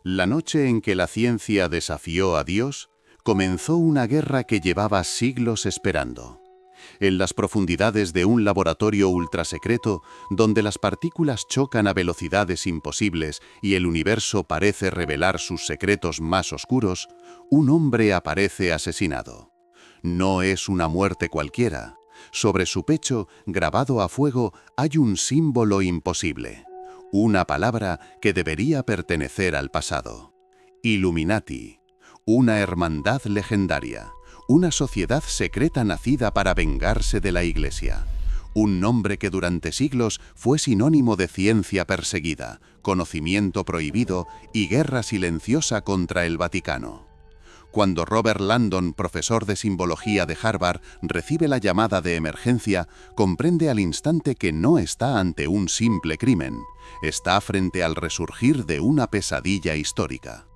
La noche en que la ciencia desafió a Dios, comenzó una guerra que llevaba siglos esperando. En las profundidades de un laboratorio ultrasecreto, donde las partículas chocan a velocidades imposibles y el universo parece revelar sus secretos más oscuros, un hombre aparece asesinado. No es una muerte cualquiera. Sobre su pecho, grabado a fuego, hay un símbolo imposible. Una palabra que debería pertenecer al pasado. Illuminati, una hermandad legendaria, una sociedad secreta nacida para vengarse de la Iglesia. Un nombre que durante siglos fue sinónimo de ciencia perseguida, conocimiento prohibido y guerra silenciosa contra el Vaticano. Cuando Robert Langdon, profesor de simbología de Harvard, recibe la llamada de emergencia, comprende al instante que no está ante un simple crimen, está frente al resurgir de una pesadilla histórica.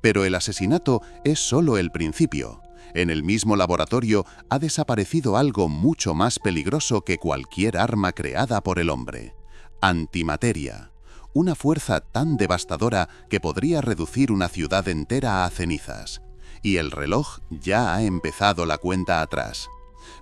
Pero el asesinato es solo el principio. En el mismo laboratorio ha desaparecido algo mucho más peligroso que cualquier arma creada por el hombre: antimateria. Una fuerza tan devastadora que podría reducir una ciudad entera a cenizas. Y el reloj ya ha empezado la cuenta atrás.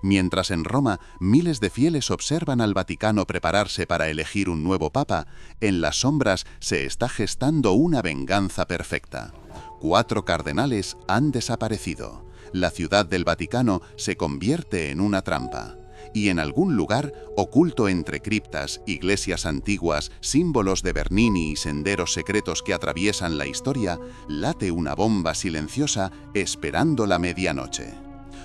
Mientras en Roma miles de fieles observan al Vaticano prepararse para elegir un nuevo papa, en las sombras se está gestando una venganza perfecta. 4 cardenales han desaparecido. La ciudad del Vaticano se convierte en una trampa. Y en algún lugar, oculto entre criptas, iglesias antiguas, símbolos de Bernini y senderos secretos que atraviesan la historia, late una bomba silenciosa esperando la medianoche.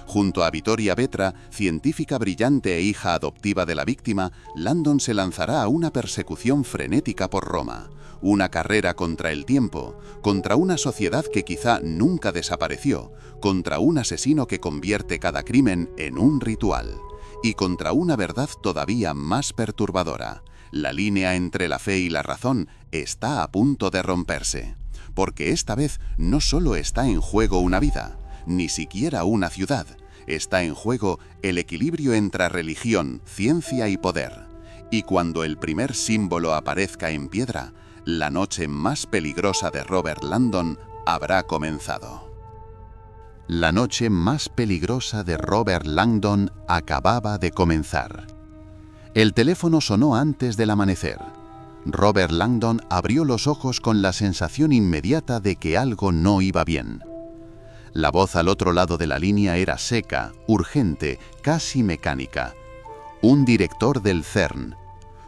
Junto a Vittoria Vetra, científica brillante e hija adoptiva de la víctima, Langdon se lanzará a una persecución frenética por Roma. Una carrera contra el tiempo, contra una sociedad que quizá nunca desapareció, contra un asesino que convierte cada crimen en un ritual. Y contra una verdad todavía más perturbadora. La línea entre la fe y la razón está a punto de romperse. Porque esta vez no solo está en juego una vida, ni siquiera una ciudad. Está en juego el equilibrio entre religión, ciencia y poder. Y cuando el primer símbolo aparezca en piedra, la noche más peligrosa de Robert Langdon habrá comenzado. La noche más peligrosa de Robert Langdon acababa de comenzar. El teléfono sonó antes del amanecer. Robert Langdon abrió los ojos con la sensación inmediata de que algo no iba bien. La voz al otro lado de la línea era seca, urgente, casi mecánica. Un director del CERN.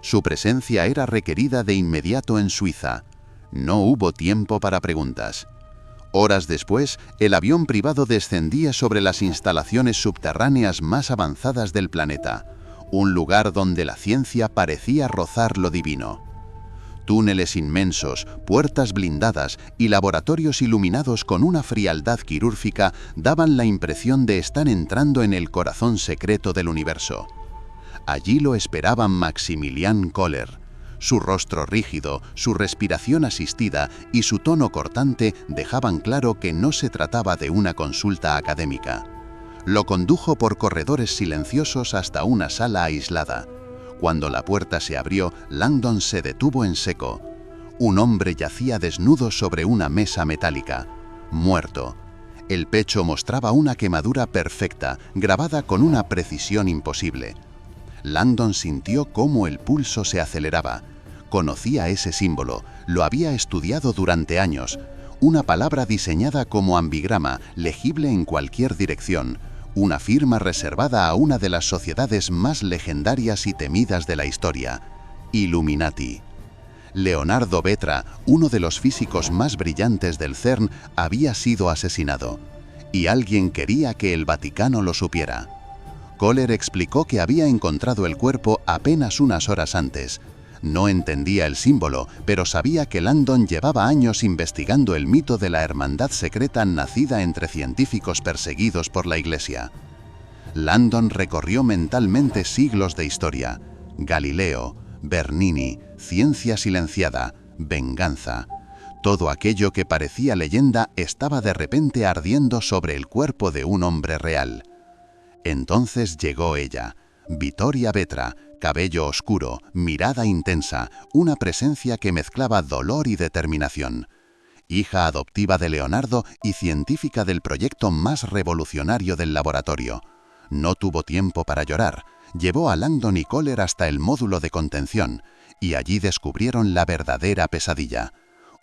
Su presencia era requerida de inmediato en Suiza. No hubo tiempo para preguntas. Horas después, el avión privado descendía sobre las instalaciones subterráneas más avanzadas del planeta, un lugar donde la ciencia parecía rozar lo divino. Túneles inmensos, puertas blindadas y laboratorios iluminados con una frialdad quirúrgica daban la impresión de estar entrando en el corazón secreto del universo. Allí lo esperaban Maximilian Koller. Su rostro rígido, su respiración asistida y su tono cortante dejaban claro que no se trataba de una consulta académica. Lo condujo por corredores silenciosos hasta una sala aislada. Cuando la puerta se abrió, Langdon se detuvo en seco. Un hombre yacía desnudo sobre una mesa metálica, muerto. El pecho mostraba una quemadura perfecta, grabada con una precisión imposible. Langdon sintió cómo el pulso se aceleraba. Conocía ese símbolo, lo había estudiado durante años. Una palabra diseñada como ambigrama, legible en cualquier dirección. Una firma reservada a una de las sociedades más legendarias y temidas de la historia: Illuminati. Leonardo Vetra, uno de los físicos más brillantes del CERN, había sido asesinado. Y alguien quería que el Vaticano lo supiera. Koller explicó que había encontrado el cuerpo apenas unas horas antes. No entendía el símbolo, pero sabía que Langdon llevaba años investigando el mito de la hermandad secreta nacida entre científicos perseguidos por la Iglesia. Langdon recorrió mentalmente siglos de historia: Galileo, Bernini, ciencia silenciada, venganza. Todo aquello que parecía leyenda estaba de repente ardiendo sobre el cuerpo de un hombre real. Entonces llegó ella, Vittoria Vetra, cabello oscuro, mirada intensa, una presencia que mezclaba dolor y determinación. hija adoptiva de Leonardo y científica del proyecto más revolucionario del laboratorio. No tuvo tiempo para llorar. Llevó a Langdon y Kohler hasta el módulo de contención, y allí descubrieron la verdadera pesadilla.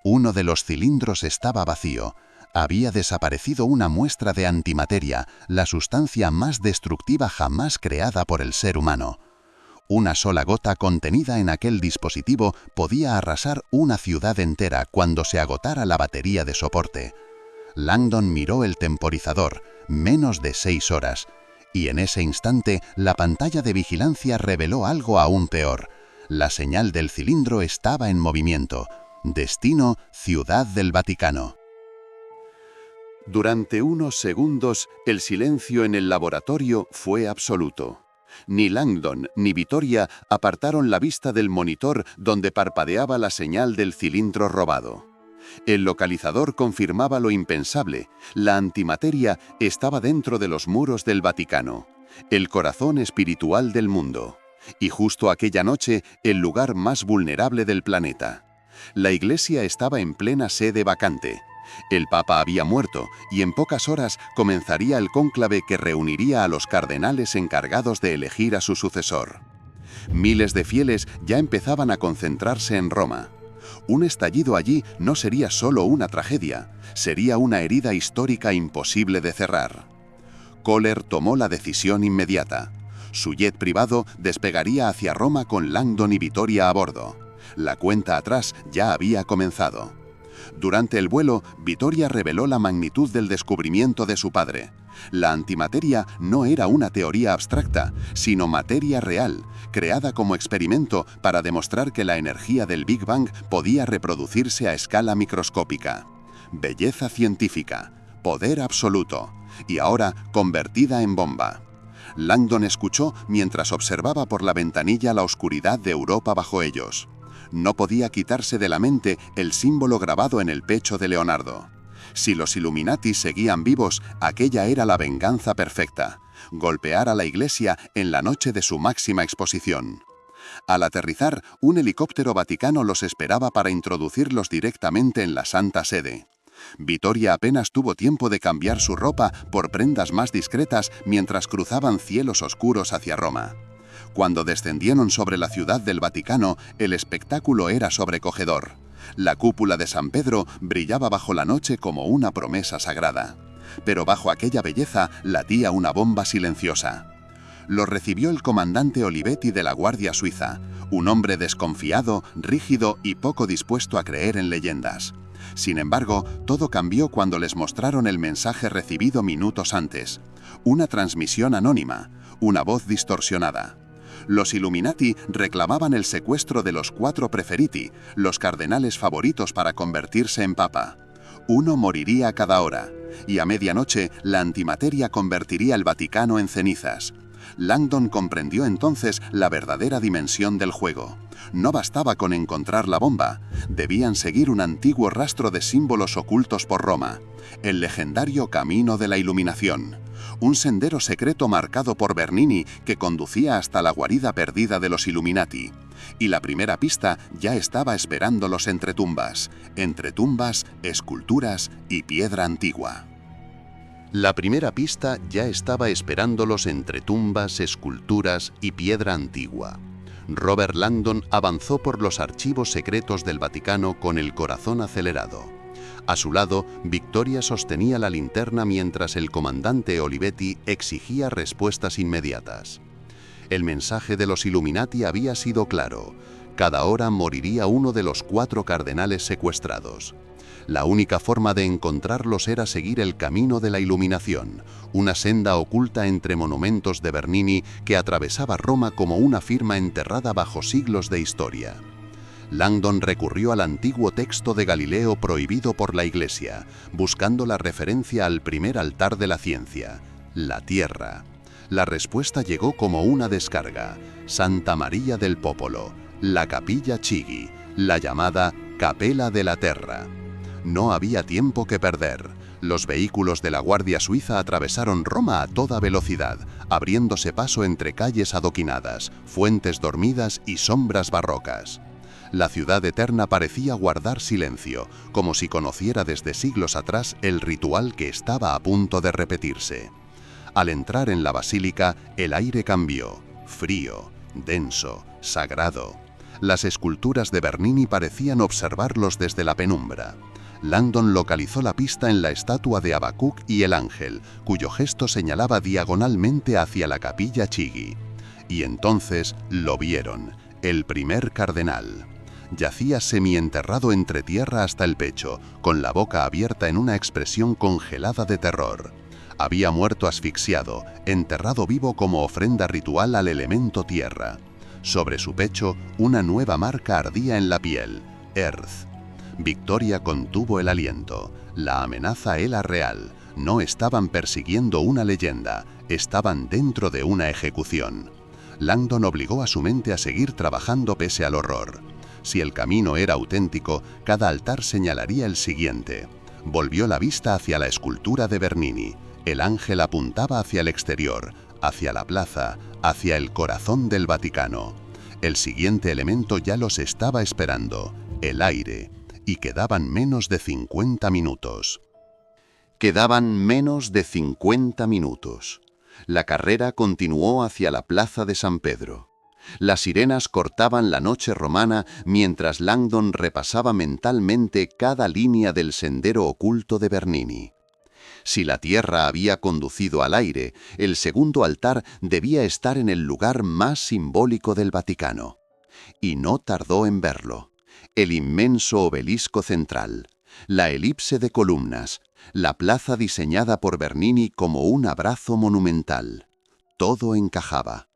Uno de los cilindros estaba vacío. Había desaparecido una muestra de antimateria, la sustancia más destructiva jamás creada por el ser humano. Una sola gota contenida en aquel dispositivo podía arrasar una ciudad entera cuando se agotara la batería de soporte. Langdon miró el temporizador, menos de 6 horas, y en ese instante la pantalla de vigilancia reveló algo aún peor. La señal del cilindro estaba en movimiento. Destino: Ciudad del Vaticano. Durante unos segundos, el silencio en el laboratorio fue absoluto. Ni Langdon ni Vittoria apartaron la vista del monitor donde parpadeaba la señal del cilindro robado. El localizador confirmaba lo impensable: la antimateria estaba dentro de los muros del Vaticano, el corazón espiritual del mundo, y justo aquella noche el lugar más vulnerable del planeta. La iglesia estaba en plena sede vacante. El Papa había muerto y en pocas horas comenzaría el cónclave que reuniría a los cardenales encargados de elegir a su sucesor. Miles de fieles ya empezaban a concentrarse en Roma. Un estallido allí no sería solo una tragedia, sería una herida histórica imposible de cerrar. Kohler tomó la decisión inmediata. Su jet privado despegaría hacia Roma con Langdon y Vittoria a bordo. La cuenta atrás ya había comenzado. Durante el vuelo, Vittoria reveló la magnitud del descubrimiento de su padre. La antimateria no era una teoría abstracta, sino materia real, creada como experimento para demostrar que la energía del Big Bang podía reproducirse a escala microscópica. Belleza científica, poder absoluto, y ahora convertida en bomba. Langdon escuchó mientras observaba por la ventanilla la oscuridad de Europa bajo ellos. No podía quitarse de la mente el símbolo grabado en el pecho de Leonardo. Si los Illuminati seguían vivos, aquella era la venganza perfecta: golpear a la iglesia en la noche de su máxima exposición. Al aterrizar, un helicóptero vaticano los esperaba para introducirlos directamente en la Santa Sede. Vittoria apenas tuvo tiempo de cambiar su ropa por prendas más discretas mientras cruzaban cielos oscuros hacia Roma. Cuando descendieron sobre la ciudad del Vaticano, el espectáculo era sobrecogedor. La cúpula de San Pedro brillaba bajo la noche como una promesa sagrada. Pero bajo aquella belleza latía una bomba silenciosa. Lo recibió el comandante Olivetti de la Guardia Suiza, un hombre desconfiado, rígido y poco dispuesto a creer en leyendas. Sin embargo, todo cambió cuando les mostraron el mensaje recibido minutos antes. Una transmisión anónima, una voz distorsionada. Los Illuminati reclamaban el secuestro de los 4 preferiti, los cardenales favoritos para convertirse en papa. Uno moriría cada hora, y a medianoche la antimateria convertiría el Vaticano en cenizas. Langdon comprendió entonces la verdadera dimensión del juego. No bastaba con encontrar la bomba, debían seguir un antiguo rastro de símbolos ocultos por Roma, el legendario Camino de la Iluminación. Un sendero secreto marcado por Bernini que conducía hasta la guarida perdida de los Illuminati. Y la primera pista ya estaba esperándolos entre tumbas, esculturas y piedra antigua. La primera pista ya estaba esperándolos entre tumbas, esculturas y piedra antigua. Robert Langdon avanzó por los archivos secretos del Vaticano con el corazón acelerado. A su lado, Vittoria sostenía la linterna mientras el comandante Olivetti exigía respuestas inmediatas. El mensaje de los Illuminati había sido claro: cada hora moriría uno de los 4 cardenales secuestrados. La única forma de encontrarlos era seguir el camino de la iluminación, una senda oculta entre monumentos de Bernini que atravesaba Roma como una firma enterrada bajo siglos de historia. Langdon recurrió al antiguo texto de Galileo prohibido por la Iglesia, buscando la referencia al primer altar de la ciencia, la Tierra. La respuesta llegó como una descarga: Santa María del Popolo, la Capilla Chigi, la llamada Capella della Terra. No había tiempo que perder. Los vehículos de la Guardia Suiza atravesaron Roma a toda velocidad, abriéndose paso entre calles adoquinadas, fuentes dormidas y sombras barrocas. La ciudad eterna parecía guardar silencio, como si conociera desde siglos atrás el ritual que estaba a punto de repetirse. Al entrar en la basílica, el aire cambió, frío, denso, sagrado. Las esculturas de Bernini parecían observarlos desde la penumbra. Langdon localizó la pista en la estatua de Habacuc y el ángel, cuyo gesto señalaba diagonalmente hacia la capilla Chigi. Y entonces lo vieron, el primer cardenal. Yacía semienterrado entre tierra hasta el pecho, con la boca abierta en una expresión congelada de terror. Había muerto asfixiado, enterrado vivo como ofrenda ritual al elemento tierra. Sobre su pecho, una nueva marca ardía en la piel, Earth. Victoria contuvo el aliento. La amenaza era real. No estaban persiguiendo una leyenda, estaban dentro de una ejecución. Langdon obligó a su mente a seguir trabajando pese al horror. Si el camino era auténtico, cada altar señalaría el siguiente. Volvió la vista hacia la escultura de Bernini. El ángel apuntaba hacia el exterior, hacia la plaza, hacia el corazón del Vaticano. El siguiente elemento ya los estaba esperando, el aire, y quedaban menos de 50 minutos. Quedaban menos de 50 minutos. La carrera continuó hacia la plaza de San Pedro. Las sirenas cortaban la noche romana mientras Langdon repasaba mentalmente cada línea del sendero oculto de Bernini. Si la tierra había conducido al aire, el segundo altar debía estar en el lugar más simbólico del Vaticano. Y no tardó en verlo. El inmenso obelisco central, la elipse de columnas, la plaza diseñada por Bernini como un abrazo monumental. Todo encajaba.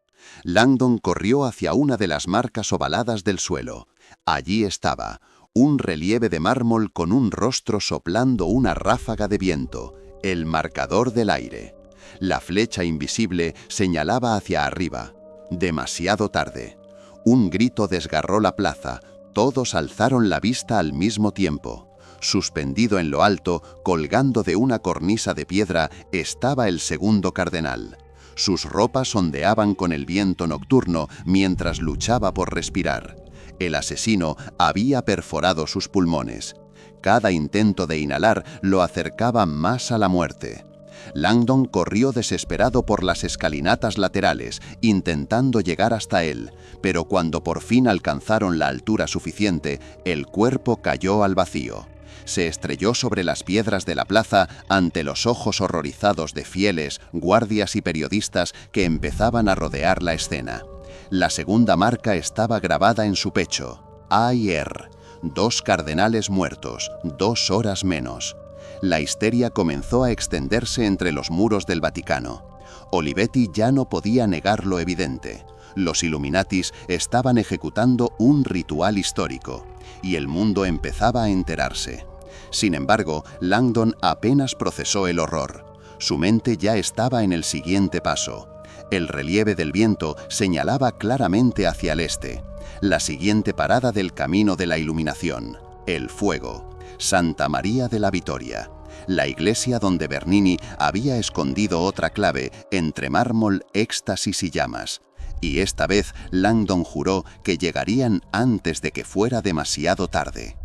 Langdon corrió hacia una de las marcas ovaladas del suelo. Allí estaba, un relieve de mármol con un rostro soplando una ráfaga de viento, el marcador del aire. La flecha invisible señalaba hacia arriba. Demasiado tarde. Un grito desgarró la plaza. Todos alzaron la vista al mismo tiempo. Suspendido en lo alto, colgando de una cornisa de piedra, estaba el segundo cardenal. Sus ropas ondeaban con el viento nocturno mientras luchaba por respirar. El asesino había perforado sus pulmones. Cada intento de inhalar lo acercaba más a la muerte. Langdon corrió desesperado por las escalinatas laterales, intentando llegar hasta él, pero cuando por fin alcanzaron la altura suficiente, el cuerpo cayó al vacío. Se estrelló sobre las piedras de la plaza ante los ojos horrorizados de fieles, guardias y periodistas que empezaban a rodear la escena. La segunda marca estaba grabada en su pecho. A.I.R. 2 cardenales muertos, 2 horas menos. La histeria comenzó a extenderse entre los muros del Vaticano. Olivetti ya no podía negar lo evidente. Los Illuminatis estaban ejecutando un ritual histórico, y el mundo empezaba a enterarse. Sin embargo, Langdon apenas procesó el horror. Su mente ya estaba en el siguiente paso. El relieve del viento señalaba claramente hacia el este. La siguiente parada del camino de la iluminación, el fuego. Santa María de la Vittoria, la iglesia donde Bernini había escondido otra clave entre mármol, éxtasis y llamas. Y esta vez Langdon juró que llegarían antes de que fuera demasiado tarde.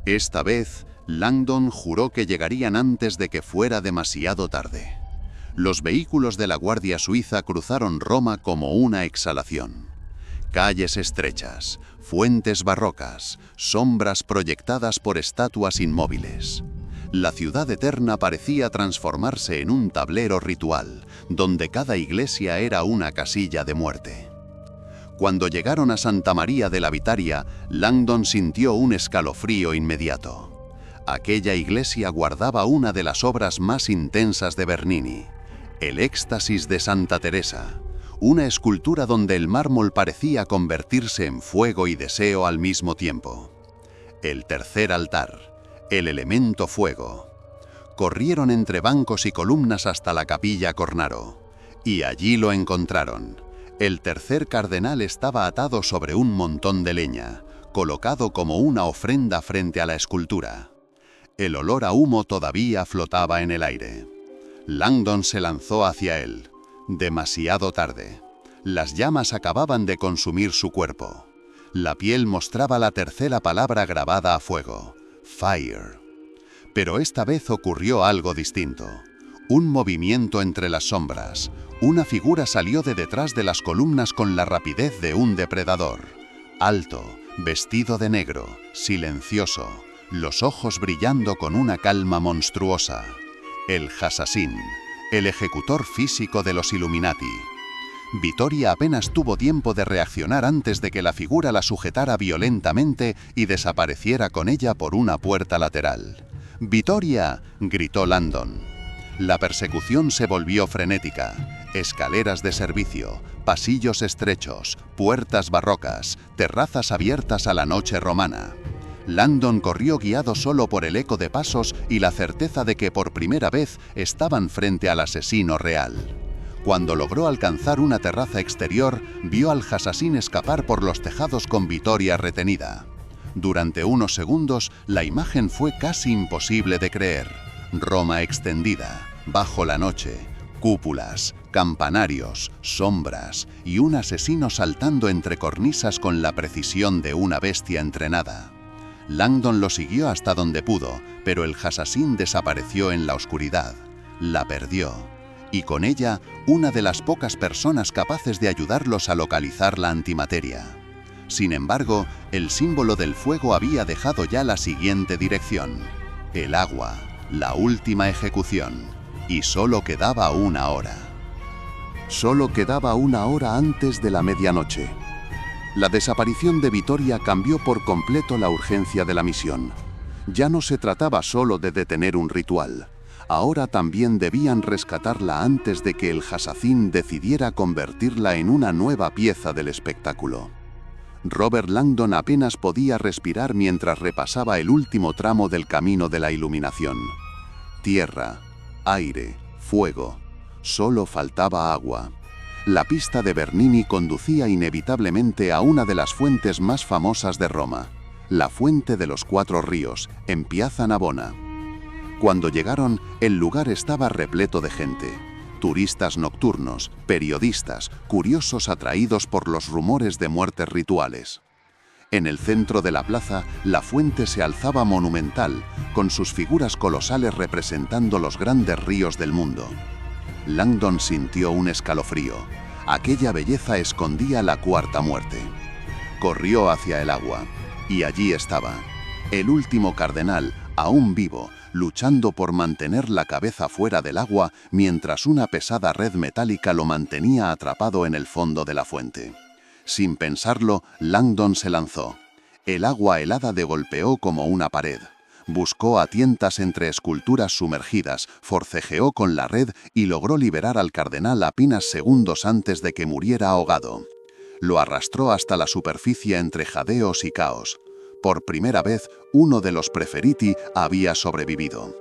Esta vez Langdon juró que llegarían antes de que fuera demasiado tarde. Los vehículos de la Guardia Suiza cruzaron Roma como una exhalación. Calles estrechas, fuentes barrocas, sombras proyectadas por estatuas inmóviles. La ciudad eterna parecía transformarse en un tablero ritual, donde cada iglesia era una casilla de muerte. Cuando llegaron a Santa María de la Vittoria, Langdon sintió un escalofrío inmediato. Aquella iglesia guardaba una de las obras más intensas de Bernini, el Éxtasis de Santa Teresa, una escultura donde el mármol parecía convertirse en fuego y deseo al mismo tiempo. El tercer altar, el elemento fuego. Corrieron entre bancos y columnas hasta la capilla Cornaro, y allí lo encontraron. El tercer cardenal estaba atado sobre un montón de leña, colocado como una ofrenda frente a la escultura. El olor a humo todavía flotaba en el aire. Langdon se lanzó hacia él. Demasiado tarde. Las llamas acababan de consumir su cuerpo. La piel mostraba la tercera palabra grabada a fuego: Fire. Pero esta vez ocurrió algo distinto. Un movimiento entre las sombras. Una figura salió de detrás de las columnas con la rapidez de un depredador. Alto, vestido de negro, silencioso, los ojos brillando con una calma monstruosa. El Assassin, el ejecutor físico de los Illuminati. Vittoria apenas tuvo tiempo de reaccionar antes de que la figura la sujetara violentamente y desapareciera con ella por una puerta lateral. ¡Vittoria!, gritó Langdon. La persecución se volvió frenética. Escaleras de servicio, pasillos estrechos, puertas barrocas, terrazas abiertas a la noche romana. Langdon corrió guiado solo por el eco de pasos y la certeza de que por primera vez estaban frente al asesino real. Cuando logró alcanzar una terraza exterior, vio al Assassin escapar por los tejados con Vittoria retenida. Durante unos segundos, la imagen fue casi imposible de creer. Roma extendida, bajo la noche, cúpulas, campanarios, sombras y un asesino saltando entre cornisas con la precisión de una bestia entrenada. Langdon lo siguió hasta donde pudo, pero el Assassin desapareció en la oscuridad. La perdió. Y con ella, una de las pocas personas capaces de ayudarlos a localizar la antimateria. Sin embargo, el símbolo del fuego había dejado ya la siguiente dirección: el agua, la última ejecución, y solo quedaba una hora. Solo quedaba una hora antes de la medianoche. La desaparición de Vittoria cambió por completo la urgencia de la misión. Ya no se trataba solo de detener un ritual. Ahora también debían rescatarla antes de que el Assassin decidiera convertirla en una nueva pieza del espectáculo. Robert Langdon apenas podía respirar mientras repasaba el último tramo del camino de la iluminación. Tierra, aire, fuego. Solo faltaba agua. La pista de Bernini conducía inevitablemente a una de las fuentes más famosas de Roma, la Fuente de los Cuatro Ríos, en Piazza Navona. Cuando llegaron, el lugar estaba repleto de gente. Turistas nocturnos, periodistas, curiosos atraídos por los rumores de muertes rituales. En el centro de la plaza, la fuente se alzaba monumental, con sus figuras colosales representando los grandes ríos del mundo. Langdon sintió un escalofrío. Aquella belleza escondía la cuarta muerte. Corrió hacia el agua, y allí estaba, el último cardenal, aún vivo, luchando por mantener la cabeza fuera del agua mientras una pesada red metálica lo mantenía atrapado en el fondo de la fuente. Sin pensarlo, Langdon se lanzó. El agua helada le golpeó como una pared. Buscó a tientas entre esculturas sumergidas, forcejeó con la red y logró liberar al cardenal apenas segundos antes de que muriera ahogado. Lo arrastró hasta la superficie entre jadeos y caos. Por primera vez, uno de los Preferiti había sobrevivido.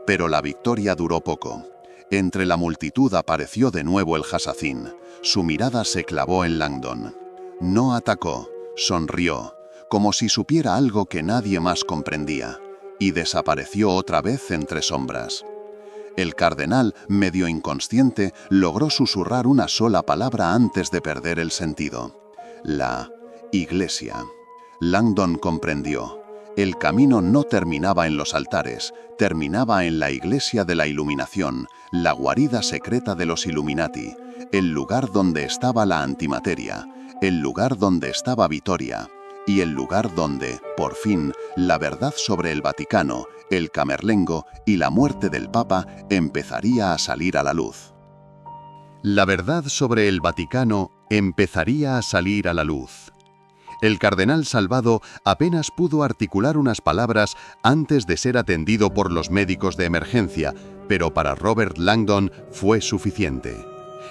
Pero la victoria duró poco. Entre la multitud apareció de nuevo el Assassin. Su mirada se clavó en Langdon. No atacó, sonrió, como si supiera algo que nadie más comprendía, y desapareció otra vez entre sombras. El cardenal, medio inconsciente, logró susurrar una sola palabra antes de perder el sentido. La iglesia. Langdon comprendió. El camino no terminaba en los altares, terminaba en la iglesia de la iluminación, la guarida secreta de los Illuminati, el lugar donde estaba la antimateria, el lugar donde estaba Vittoria, y el lugar donde, por fin, la verdad sobre el Vaticano, el Camerlengo y la muerte del Papa empezaría a salir a la luz. La verdad sobre el Vaticano empezaría a salir a la luz. El cardenal salvado apenas pudo articular unas palabras antes de ser atendido por los médicos de emergencia, pero para Robert Langdon fue suficiente.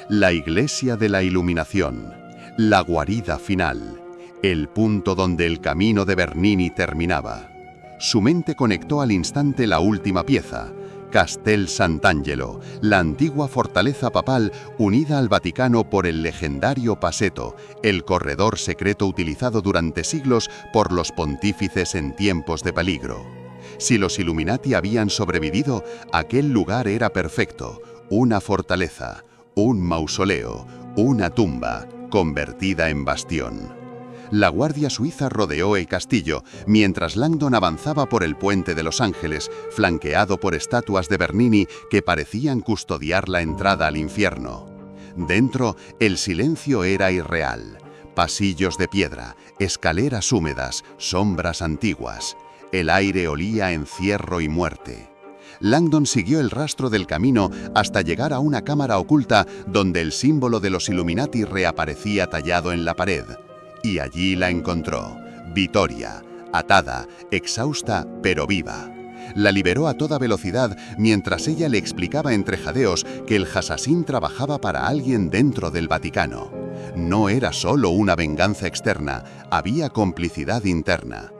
La iglesia de la iluminación, la guarida final, el punto donde el camino de Bernini terminaba. Su mente conectó al instante la última pieza, Castel Sant'Angelo, la antigua fortaleza papal unida al Vaticano por el legendario Paseto, el corredor secreto utilizado durante siglos por los pontífices en tiempos de peligro. Si los Illuminati habían sobrevivido, aquel lugar era perfecto, una fortaleza, un mausoleo, una tumba, convertida en bastión. La Guardia Suiza rodeó el castillo, mientras Langdon avanzaba por el puente de Los Ángeles, flanqueado por estatuas de Bernini que parecían custodiar la entrada al infierno. Dentro, el silencio era irreal. Pasillos de piedra, escaleras húmedas, sombras antiguas. El aire olía a encierro y muerte. Langdon siguió el rastro del camino hasta llegar a una cámara oculta donde el símbolo de los Illuminati reaparecía tallado en la pared. Y allí la encontró, Vittoria, atada, exhausta pero viva. La liberó a toda velocidad mientras ella le explicaba entre jadeos que el Hassassin trabajaba para alguien dentro del Vaticano. No era solo una venganza externa, había complicidad interna.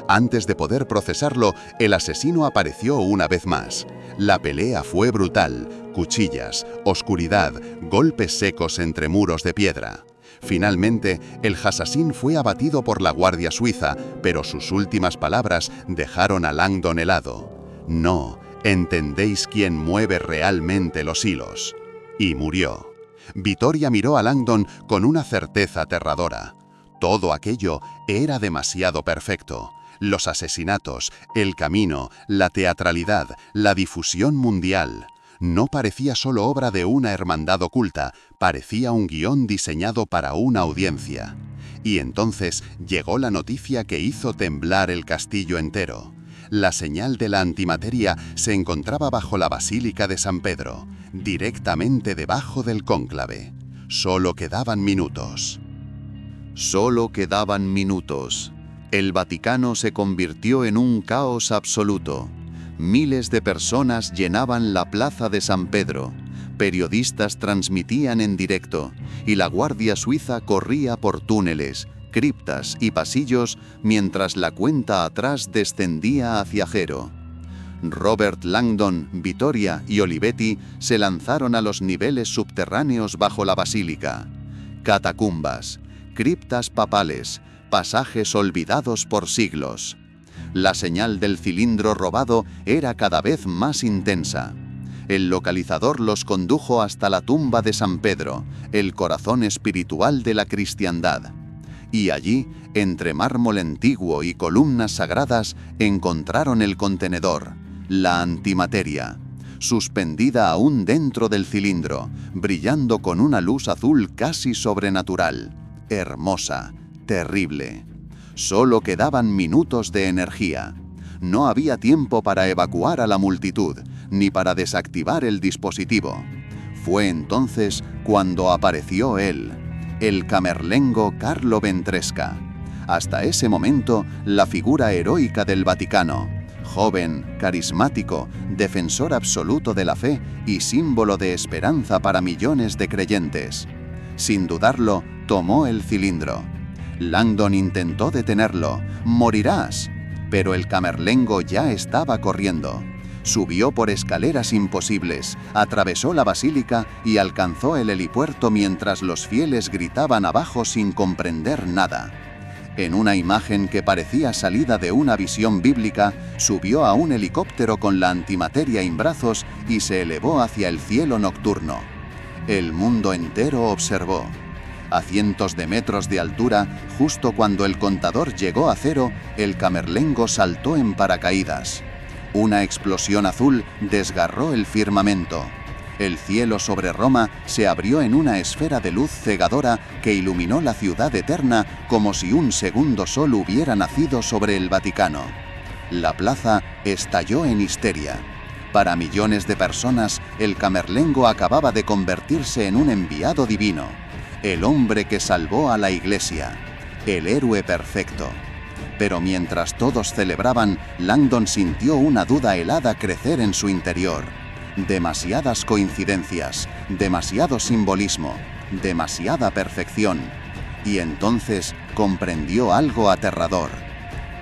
Antes de poder procesarlo, el asesino apareció una vez más. La pelea fue brutal, cuchillas, oscuridad, golpes secos entre muros de piedra. Finalmente, el Hassassin fue abatido por la Guardia Suiza, pero sus últimas palabras dejaron a Langdon helado. No, entendéis quién mueve realmente los hilos. Y murió. Vittoria miró a Langdon con una certeza aterradora. Todo aquello era demasiado perfecto. Los asesinatos, el camino, la teatralidad, la difusión mundial. No parecía solo obra de una hermandad oculta, parecía un guión diseñado para una audiencia. Y entonces llegó la noticia que hizo temblar el castillo entero. La señal de la antimateria se encontraba bajo la Basílica de San Pedro, directamente debajo del cónclave. Solo quedaban minutos. Solo quedaban minutos. El Vaticano se convirtió en un caos absoluto. Miles de personas llenaban la plaza de San Pedro. Periodistas transmitían en directo y la Guardia Suiza corría por túneles, criptas y pasillos mientras la cuenta atrás descendía hacia cero. Robert Langdon, Vittoria y Olivetti se lanzaron a los niveles subterráneos bajo la basílica. Catacumbas, criptas papales, pasajes olvidados por siglos. La señal del cilindro robado era cada vez más intensa. El localizador los condujo hasta la tumba de San Pedro, el corazón espiritual de la cristiandad. Y allí, entre mármol antiguo y columnas sagradas, encontraron el contenedor, la antimateria, suspendida aún dentro del cilindro, brillando con una luz azul casi sobrenatural, hermosa, terrible. Solo quedaban minutos de energía. No había tiempo para evacuar a la multitud, ni para desactivar el dispositivo. Fue entonces cuando apareció él, el camerlengo Carlo Ventresca. Hasta ese momento, la figura heroica del Vaticano, joven, carismático, defensor absoluto de la fe y símbolo de esperanza para millones de creyentes. Sin dudarlo, tomó el cilindro. Langdon intentó detenerlo. «Morirás». Pero el camerlengo ya estaba corriendo. Subió por escaleras imposibles, atravesó la basílica y alcanzó el helipuerto mientras los fieles gritaban abajo sin comprender nada. En una imagen que parecía salida de una visión bíblica, subió a un helicóptero con la antimateria en brazos y se elevó hacia el cielo nocturno. El mundo entero observó. A cientos de metros de altura, justo cuando el contador llegó a cero, el camerlengo saltó en paracaídas. Una explosión azul desgarró el firmamento. El cielo sobre Roma se abrió en una esfera de luz cegadora que iluminó la ciudad eterna como si un segundo sol hubiera nacido sobre el Vaticano. La plaza estalló en histeria. Para millones de personas, el camerlengo acababa de convertirse en un enviado divino. El hombre que salvó a la Iglesia, el héroe perfecto. Pero mientras todos celebraban, Langdon sintió una duda helada crecer en su interior. Demasiadas coincidencias, demasiado simbolismo, demasiada perfección. Y entonces comprendió algo aterrador.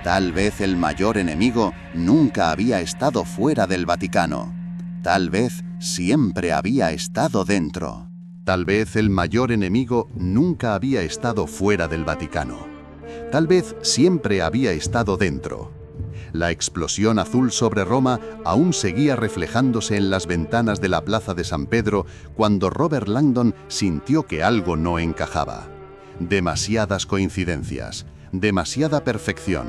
Tal vez el mayor enemigo nunca había estado fuera del Vaticano. Tal vez siempre había estado dentro. Tal vez el mayor enemigo nunca había estado fuera del Vaticano. Tal vez siempre había estado dentro. La explosión azul sobre Roma aún seguía reflejándose en las ventanas de la plaza de San Pedro cuando Robert Langdon sintió que algo no encajaba. Demasiadas coincidencias, demasiada perfección.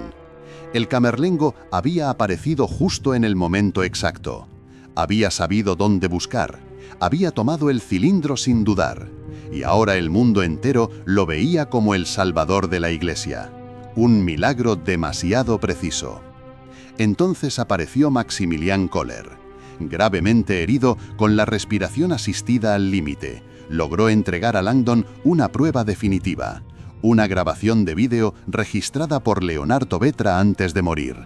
El camerlengo había aparecido justo en el momento exacto. Había sabido dónde buscar, había tomado el cilindro sin dudar, y ahora el mundo entero lo veía como el salvador de la Iglesia. Un milagro demasiado preciso. Entonces apareció Maximilian Kohler. Gravemente herido, con la respiración asistida al límite, logró entregar a Langdon una prueba definitiva, una grabación de vídeo registrada por Leonardo Vetra antes de morir.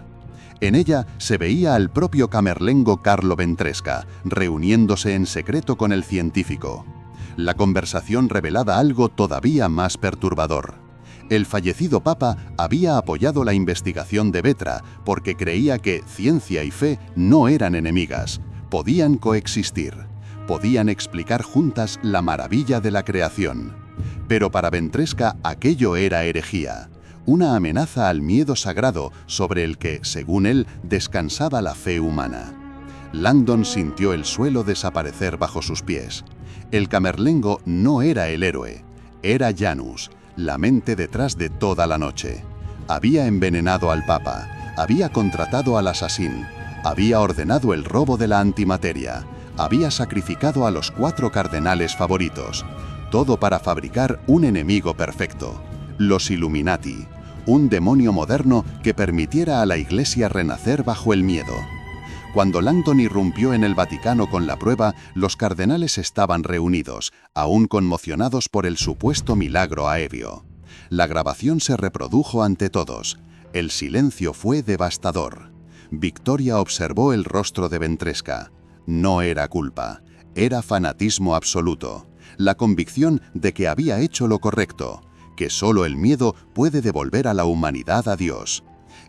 En ella se veía al propio camerlengo Carlo Ventresca, reuniéndose en secreto con el científico. La conversación revelaba algo todavía más perturbador. El fallecido Papa había apoyado la investigación de Vetra porque creía que ciencia y fe no eran enemigas, podían coexistir, podían explicar juntas la maravilla de la creación. Pero para Ventresca aquello era herejía, una amenaza al miedo sagrado sobre el que, según él, descansaba la fe humana. Langdon sintió el suelo desaparecer bajo sus pies. El camerlengo no era el héroe, era Janus, la mente detrás de toda la noche. Había envenenado al Papa, había contratado al asesino, había ordenado el robo de la antimateria, había sacrificado a los 4 cardenales favoritos, todo para fabricar un enemigo perfecto, los Illuminati, un demonio moderno que permitiera a la Iglesia renacer bajo el miedo. Cuando Langdon irrumpió en el Vaticano con la prueba, los cardenales estaban reunidos, aún conmocionados por el supuesto milagro aéreo. La grabación se reprodujo ante todos. El silencio fue devastador. Victoria observó el rostro de Ventresca. No era culpa, era fanatismo absoluto. La convicción de que había hecho lo correcto, que solo el miedo puede devolver a la humanidad a Dios.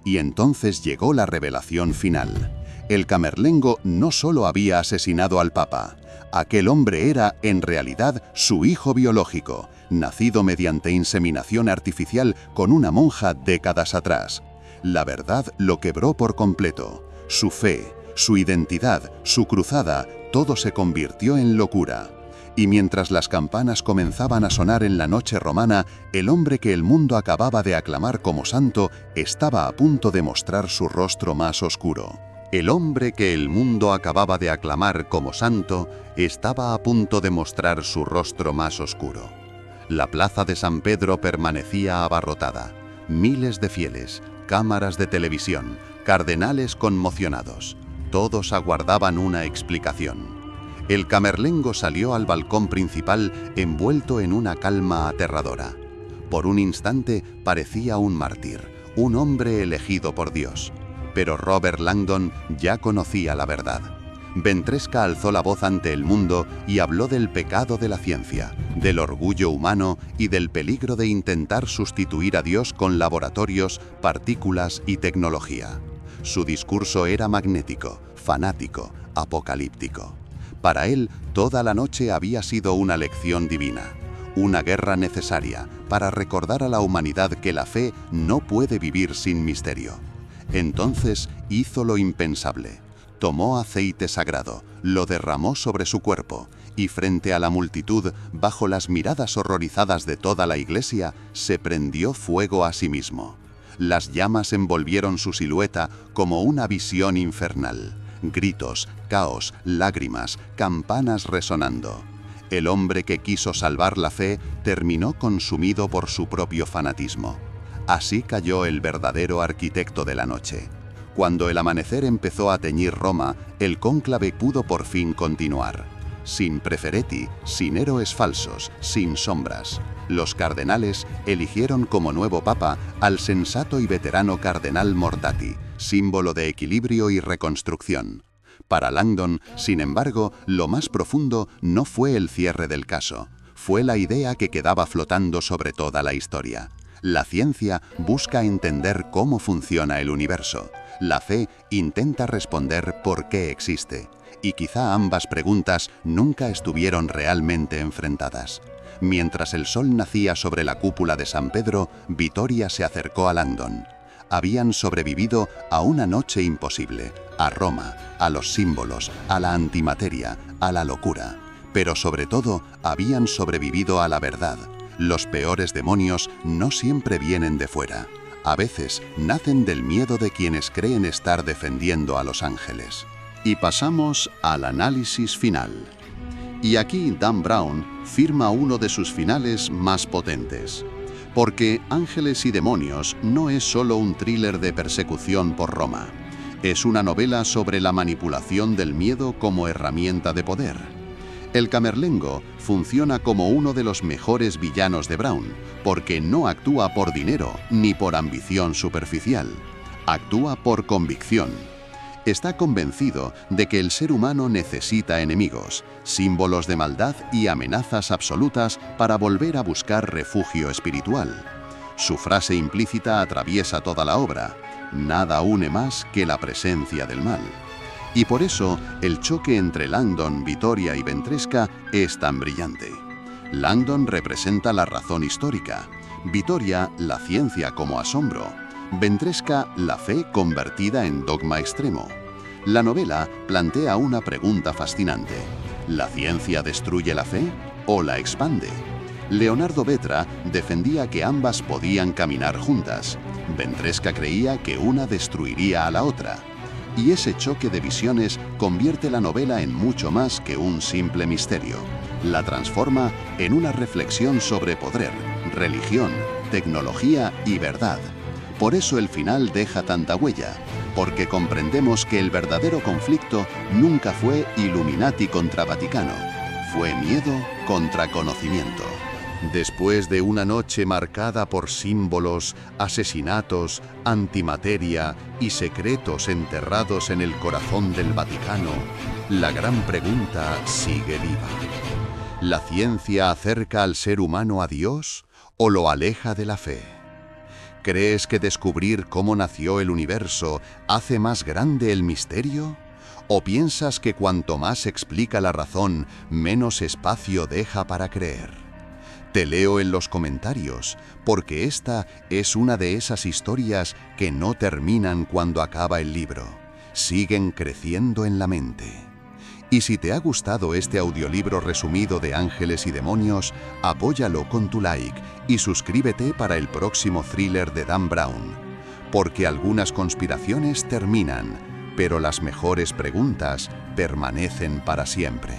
Y entonces llegó la revelación final. El camerlengo no solo había asesinado al Papa, aquel hombre era, en realidad, su hijo biológico, nacido mediante inseminación artificial con una monja décadas atrás. La verdad lo quebró por completo. Su fe, su identidad, su cruzada, todo se convirtió en locura. Y mientras las campanas comenzaban a sonar en la noche romana, el hombre que el mundo acababa de aclamar como santo estaba a punto de mostrar su rostro más oscuro. El hombre que el mundo acababa de aclamar como santo estaba a punto de mostrar su rostro más oscuro. La plaza de San Pedro permanecía abarrotada. Miles de fieles, cámaras de televisión, cardenales conmocionados. Todos aguardaban una explicación. El camerlengo salió al balcón principal envuelto en una calma aterradora. Por un instante parecía un mártir, un hombre elegido por Dios. Pero Robert Langdon ya conocía la verdad. Ventresca alzó la voz ante el mundo y habló del pecado de la ciencia, del orgullo humano y del peligro de intentar sustituir a Dios con laboratorios, partículas y tecnología. Su discurso era magnético, fanático, apocalíptico. Para él, toda la noche había sido una lección divina, una guerra necesaria para recordar a la humanidad que la fe no puede vivir sin misterio. Entonces hizo lo impensable. Tomó aceite sagrado, lo derramó sobre su cuerpo y frente a la multitud, bajo las miradas horrorizadas de toda la iglesia, se prendió fuego a sí mismo. Las llamas envolvieron su silueta como una visión infernal. Gritos, caos, lágrimas, campanas resonando. El hombre que quiso salvar la fe terminó consumido por su propio fanatismo. Así cayó el verdadero arquitecto de la noche. Cuando el amanecer empezó a teñir Roma, el cónclave pudo por fin continuar. Sin prefereti, sin héroes falsos, sin sombras. Los cardenales eligieron como nuevo papa al sensato y veterano cardenal Mortati, símbolo de equilibrio y reconstrucción. Para Langdon, sin embargo, lo más profundo no fue el cierre del caso, fue la idea que quedaba flotando sobre toda la historia. La ciencia busca entender cómo funciona el universo. La fe intenta responder por qué existe. Y quizá ambas preguntas nunca estuvieron realmente enfrentadas. Mientras el sol nacía sobre la cúpula de San Pedro, Vittoria se acercó a Langdon. Habían sobrevivido a una noche imposible, a Roma, a los símbolos, a la antimateria, a la locura. Pero sobre todo, habían sobrevivido a la verdad. Los peores demonios no siempre vienen de fuera. A veces nacen del miedo de quienes creen estar defendiendo a los ángeles. Y pasamos al análisis final. Y aquí Dan Brown firma uno de sus finales más potentes. Porque Ángeles y Demonios no es solo un thriller de persecución por Roma. Es una novela sobre la manipulación del miedo como herramienta de poder. El camerlengo funciona como uno de los mejores villanos de Brown, porque no actúa por dinero ni por ambición superficial. Actúa por convicción. Está convencido de que el ser humano necesita enemigos, símbolos de maldad y amenazas absolutas para volver a buscar refugio espiritual. Su frase implícita atraviesa toda la obra: nada une más que la presencia del mal. Y por eso el choque entre Langdon, Vittoria y Ventresca es tan brillante. Langdon representa la razón histórica, Vittoria la ciencia como asombro, Ventresca la fe convertida en dogma extremo. La novela plantea una pregunta fascinante: ¿la ciencia destruye la fe o la expande? Leonardo Vetra defendía que ambas podían caminar juntas. Ventresca creía que una destruiría a la otra. Y ese choque de visiones convierte la novela en mucho más que un simple misterio. La transforma en una reflexión sobre poder, religión, tecnología y verdad. Por eso el final deja tanta huella, porque comprendemos que el verdadero conflicto nunca fue Illuminati contra Vaticano, fue miedo contra conocimiento. Después de una noche marcada por símbolos, asesinatos, antimateria y secretos enterrados en el corazón del Vaticano, la gran pregunta sigue viva. ¿La ciencia acerca al ser humano a Dios o lo aleja de la fe? ¿Crees que descubrir cómo nació el universo hace más grande el misterio? ¿O piensas que cuanto más explica la razón, menos espacio deja para creer? Te leo en los comentarios, porque esta es una de esas historias que no terminan cuando acaba el libro. Siguen creciendo en la mente. Y si te ha gustado este audiolibro resumido de Ángeles y Demonios, apóyalo con tu like y suscríbete para el próximo thriller de Dan Brown. Porque algunas conspiraciones terminan, pero las mejores preguntas permanecen para siempre.